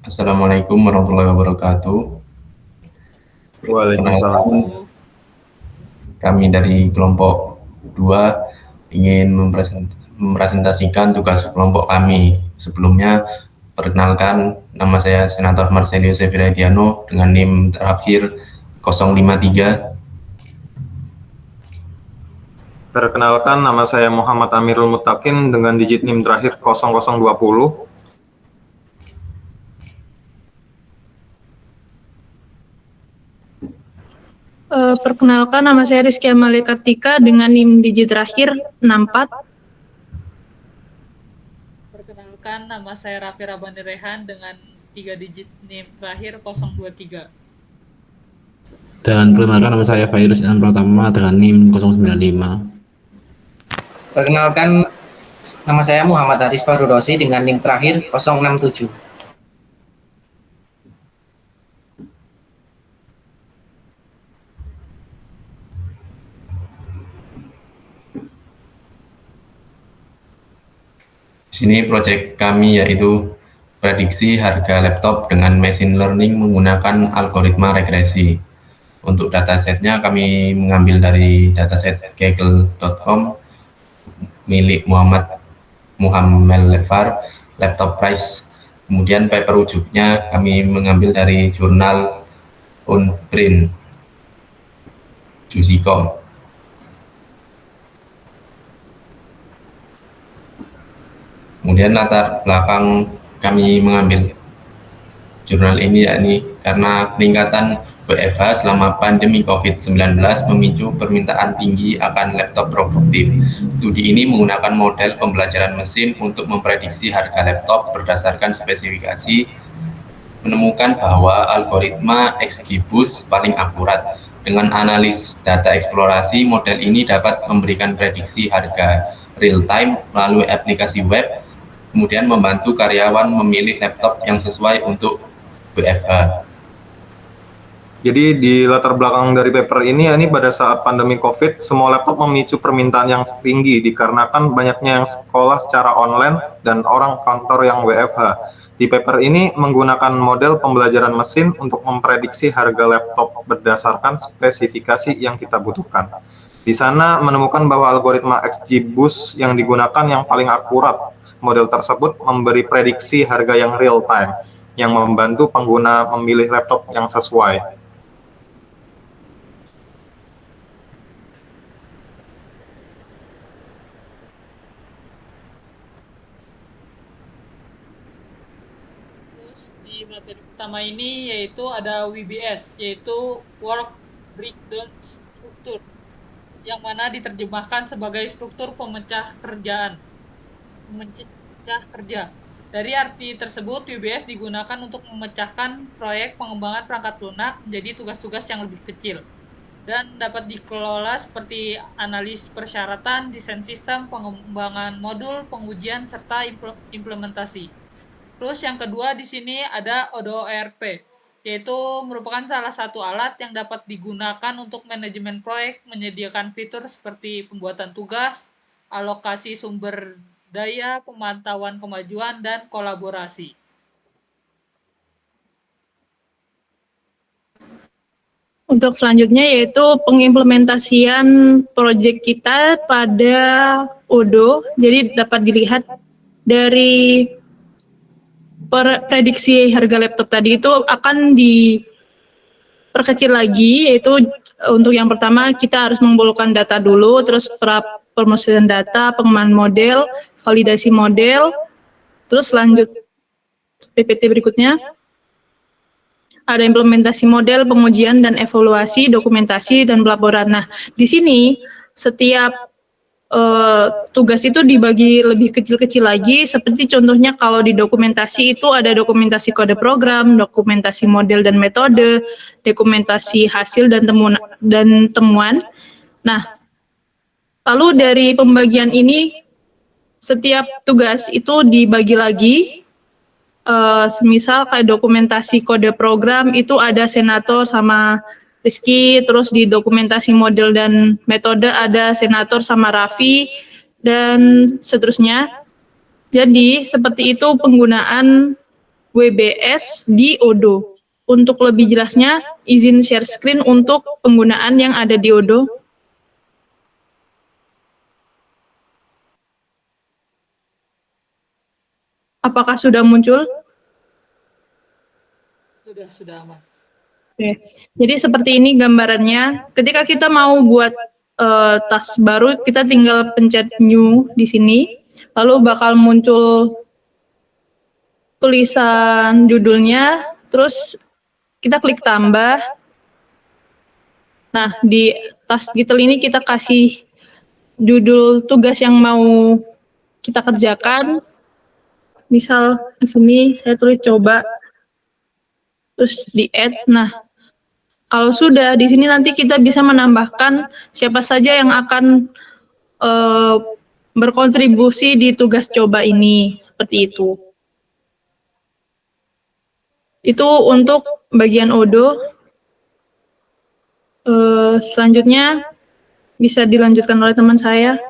Assalamualaikum warahmatullahi wabarakatuh. Waalaikumsalam. Perkenalkan, kami dari kelompok 2 ingin mempresentasikan tugas kelompok kami. Sebelumnya, perkenalkan, nama saya Senator Marcelio Severiadiano dengan NIM terakhir 053. Perkenalkan, nama saya Muhammad Amirul Mutakin dengan digit NIM terakhir 0020. Perkenalkan, nama saya Rizky Amalia Kartika dengan NIM digit terakhir 64. Perkenalkan, nama saya Raffi Rabani Rehan dengan 3 digit NIM terakhir 023. Dan perkenalkan, nama saya Fairuz Ilham Pratama dengan NIM 095. Perkenalkan, nama saya Muhammad Haris Farurosi dengan NIM terakhir 067. Di sini proyek kami yaitu prediksi harga laptop dengan machine learning menggunakan algoritma regresi. Untuk datasetnya kami mengambil dari dataset kaggle.com milik Muhammad Lefar, laptop price. Kemudian paper wujudnya kami mengambil dari jurnal Unprint, Jusicom. Kemudian latar belakang kami mengambil jurnal ini yakni karena peningkatan WFH selama pandemi COVID-19 memicu permintaan tinggi akan laptop produktif. Studi ini menggunakan model pembelajaran mesin untuk memprediksi harga laptop berdasarkan spesifikasi, menemukan bahwa algoritma XGBoost paling akurat. Dengan analis data eksplorasi, model ini dapat memberikan prediksi harga real-time melalui aplikasi web, kemudian membantu karyawan memilih laptop yang sesuai untuk WFH. Jadi di latar belakang dari paper ini, pada saat pandemi COVID, semua laptop memicu permintaan yang tinggi dikarenakan banyaknya yang sekolah secara online dan orang kantor yang WFH. Di paper ini menggunakan model pembelajaran mesin untuk memprediksi harga laptop berdasarkan spesifikasi yang kita butuhkan. Di sana menemukan bahwa algoritma XGBoost yang digunakan yang paling akurat. Model tersebut memberi prediksi harga yang real time, yang membantu pengguna memilih laptop yang sesuai. Terus di materi pertama ini yaitu ada WBS, yaitu Work Breakdown Structure, yang mana diterjemahkan sebagai struktur pemecah kerja. Dari arti tersebut, WBS digunakan untuk memecahkan proyek pengembangan perangkat lunak menjadi tugas-tugas yang lebih kecil dan dapat dikelola seperti analis persyaratan, desain sistem, pengembangan modul, pengujian, serta implementasi. Terus yang kedua di sini ada ODOERP, yaitu merupakan salah satu alat yang dapat digunakan untuk manajemen proyek, menyediakan fitur seperti pembuatan tugas, alokasi sumber daya, pemantauan kemajuan, dan kolaborasi. Untuk selanjutnya yaitu pengimplementasian proyek kita pada ODO. Jadi dapat dilihat dari prediksi harga laptop tadi itu akan diperkecil lagi, yaitu untuk yang pertama kita harus mengumpulkan data dulu, terus promosian data, pengembangan model, validasi model, terus lanjut PPT berikutnya. Ada implementasi model, pengujian dan evaluasi, dokumentasi dan pelaporan. Nah, di sini setiap tugas itu dibagi lebih kecil-kecil lagi, seperti contohnya kalau di dokumentasi itu ada dokumentasi kode program, dokumentasi model dan metode, dokumentasi hasil dan temuan. Nah, lalu dari pembagian ini, setiap tugas itu dibagi lagi, semisal kayak dokumentasi kode program itu ada Senator sama Rizky, terus di dokumentasi model dan metode ada Senator sama Raffi, dan seterusnya. Jadi seperti itu penggunaan WBS di Odoo. Untuk lebih jelasnya, izin share screen untuk penggunaan yang ada di Odoo. Apakah sudah muncul? Sudah aman. Oke. Jadi seperti ini gambarannya. Ketika kita mau buat tas baru, kita tinggal pencet new di sini, lalu bakal muncul tulisan judulnya, terus kita klik tambah. Nah, di tas detail ini kita kasih judul tugas yang mau kita kerjakan. Misal di sini saya tulis coba, terus di add. Nah, kalau sudah di sini nanti kita bisa menambahkan siapa saja yang akan berkontribusi di tugas coba ini, seperti itu. Itu untuk bagian Odoo. Selanjutnya bisa dilanjutkan oleh teman saya.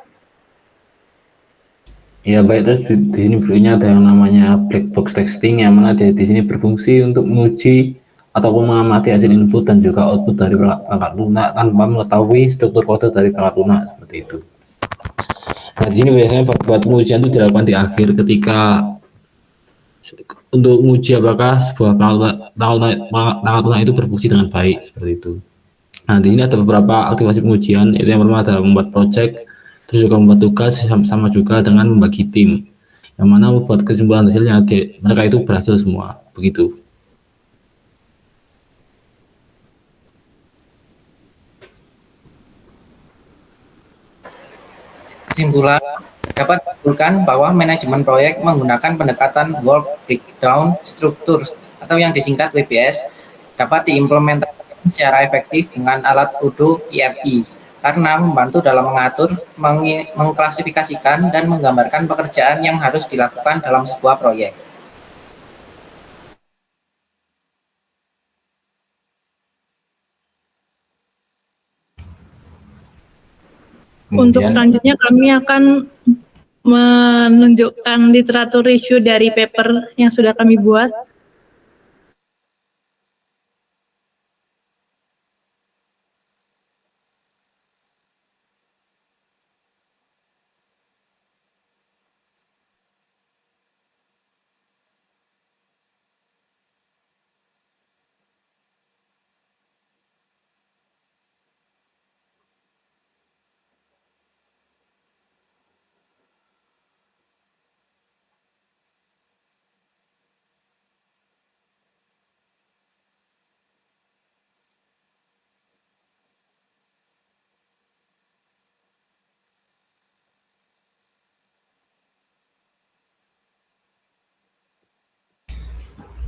Ya baik, terus di sini berikutnya ada yang namanya black box texting, yang mana di sini berfungsi untuk menguji ataupun mengamati hasil input dan juga output dari perangkat lunak tanpa mengetahui struktur kode dari perangkat lunak, seperti itu. Nah di sini biasanya buat pengujian itu dilakukan di akhir, ketika untuk menguji apakah sebuah perangkat lunak itu berfungsi dengan baik, seperti itu. Nah di sini ada beberapa aktivasi pengujian, yaitu yang pertama adalah membuat project, terus juga membuat tugas, sama juga dengan membagi tim, yang mana membuat kesimpulan hasilnya mereka itu berhasil semua, begitu. Kesimpulan, dapat disimpulkan bahwa manajemen proyek menggunakan pendekatan Work Breakdown Structures atau yang disingkat WBS dapat diimplementasikan secara efektif dengan alat Odoo ERP karena membantu dalam mengatur, mengklasifikasikan, dan menggambarkan pekerjaan yang harus dilakukan dalam sebuah proyek. Untuk selanjutnya kami akan menunjukkan literatur review dari paper yang sudah kami buat.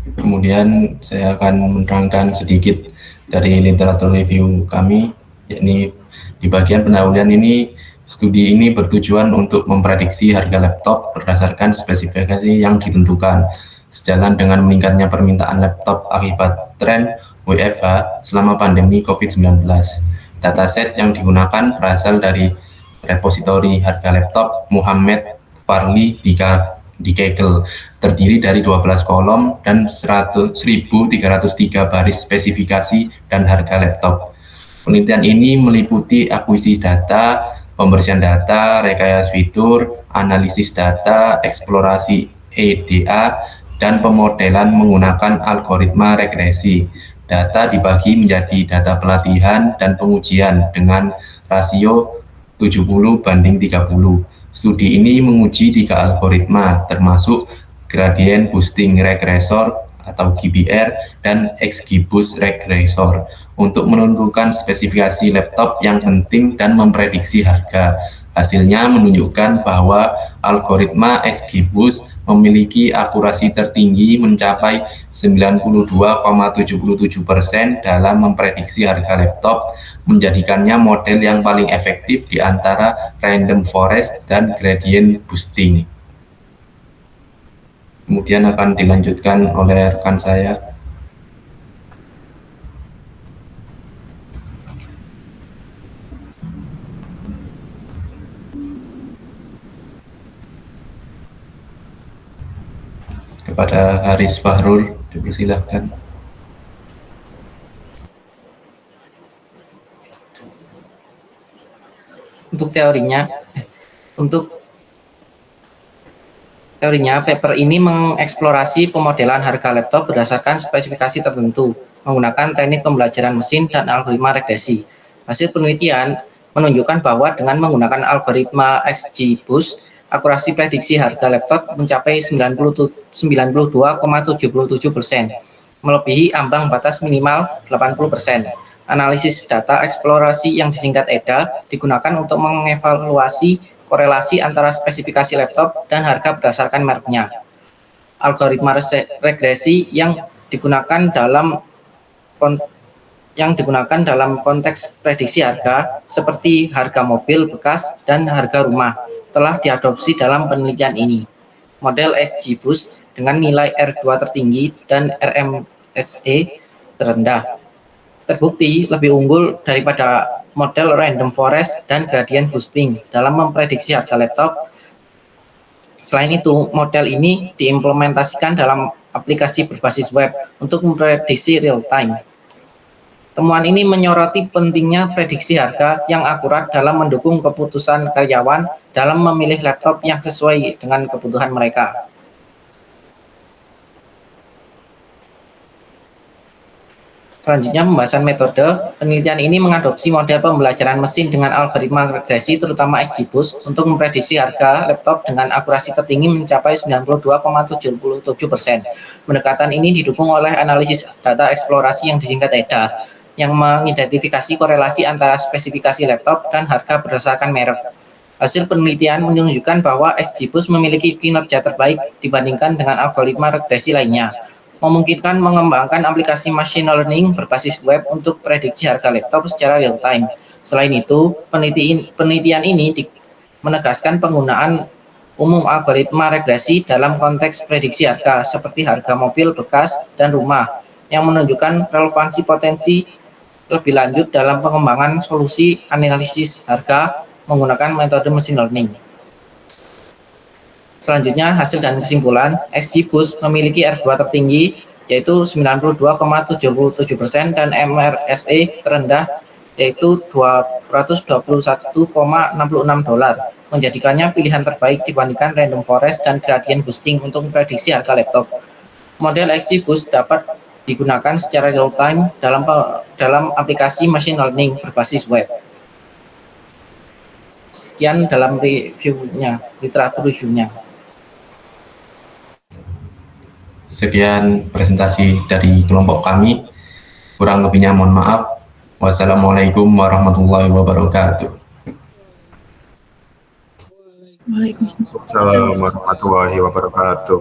Kemudian saya akan menerangkan sedikit dari literatur review kami, yakni di bagian pendahuluan ini, studi ini bertujuan untuk memprediksi harga laptop berdasarkan spesifikasi yang ditentukan, sejalan dengan meningkatnya permintaan laptop akibat tren WFH selama pandemi COVID-19. Dataset yang digunakan berasal dari repositori harga laptop Muhammad Farli di Kaggle, terdiri dari 12 kolom dan 1.303 baris spesifikasi dan harga laptop. Penelitian ini meliputi akuisisi data, pembersihan data, rekayasa fitur, analisis data, eksplorasi EDA, dan pemodelan menggunakan algoritma regresi. Data dibagi menjadi data pelatihan dan pengujian dengan rasio 70:30. Studi ini menguji 3 algoritma, termasuk gradient boosting regressor atau GBR dan XGBoost regressor, untuk menentukan spesifikasi laptop yang penting dan memprediksi harga. Hasilnya menunjukkan bahwa algoritma XGBoost memiliki akurasi tertinggi mencapai 92,77% dalam memprediksi harga laptop, menjadikannya model yang paling efektif di antara random forest dan gradient boosting. Kemudian akan dilanjutkan oleh rekan saya. kepada Haris Fahrul, dipersilahkan. Untuk teorinya, paper ini mengeksplorasi pemodelan harga laptop berdasarkan spesifikasi tertentu, menggunakan teknik pembelajaran mesin dan algoritma regresi. Hasil penelitian menunjukkan bahwa dengan menggunakan algoritma XGBoost, akurasi prediksi harga laptop mencapai 92,77%, melebihi ambang batas minimal 80%. Analisis data eksplorasi yang disingkat EDA digunakan untuk mengevaluasi korelasi antara spesifikasi laptop dan harga berdasarkan mereknya. Algoritma regresi yang digunakan dalam konteks prediksi harga seperti harga mobil bekas dan harga rumah telah diadopsi dalam penelitian ini. Model XGBoost dengan nilai R2 tertinggi dan RMSE terendah terbukti lebih unggul daripada model random forest dan gradient boosting dalam memprediksi harga laptop. Selain itu, model ini diimplementasikan dalam aplikasi berbasis web untuk memprediksi real time. Temuan ini menyoroti pentingnya prediksi harga yang akurat dalam mendukung keputusan karyawan dalam memilih laptop yang sesuai dengan kebutuhan mereka. Selanjutnya, pembahasan metode. Penelitian ini mengadopsi model pembelajaran mesin dengan algoritma regresi, terutama XGBoost, untuk memprediksi harga laptop dengan akurasi tertinggi mencapai 92,77%. Pendekatan ini didukung oleh analisis data eksplorasi yang disingkat EDA, yang mengidentifikasi korelasi antara spesifikasi laptop dan harga berdasarkan merek. Hasil penelitian menunjukkan bahwa XGBoost memiliki kinerja terbaik dibandingkan dengan algoritma regresi lainnya, memungkinkan mengembangkan aplikasi machine learning berbasis web untuk prediksi harga laptop secara real time. Selain itu, penelitian ini menegaskan penggunaan umum algoritma regresi dalam konteks prediksi harga seperti harga mobil bekas dan rumah, yang menunjukkan relevansi potensi lebih lanjut dalam pengembangan solusi analisis harga menggunakan metode machine learning. Selanjutnya, hasil dan kesimpulan, XGBoost memiliki R2 tertinggi, yaitu 92,77% dan MRSE terendah, yaitu $221,66, menjadikannya pilihan terbaik dibandingkan random forest dan gradient boosting untuk memprediksi harga laptop. Model XGBoost dapat digunakan secara real time dalam aplikasi machine learning berbasis web. Sekian dalam literatur reviewnya. Sekian presentasi dari kelompok kami. Kurang lebihnya mohon maaf. Wassalamualaikum warahmatullahi wabarakatuh. Waalaikumsalam. Assalamualaikum warahmatullahi wabarakatuh.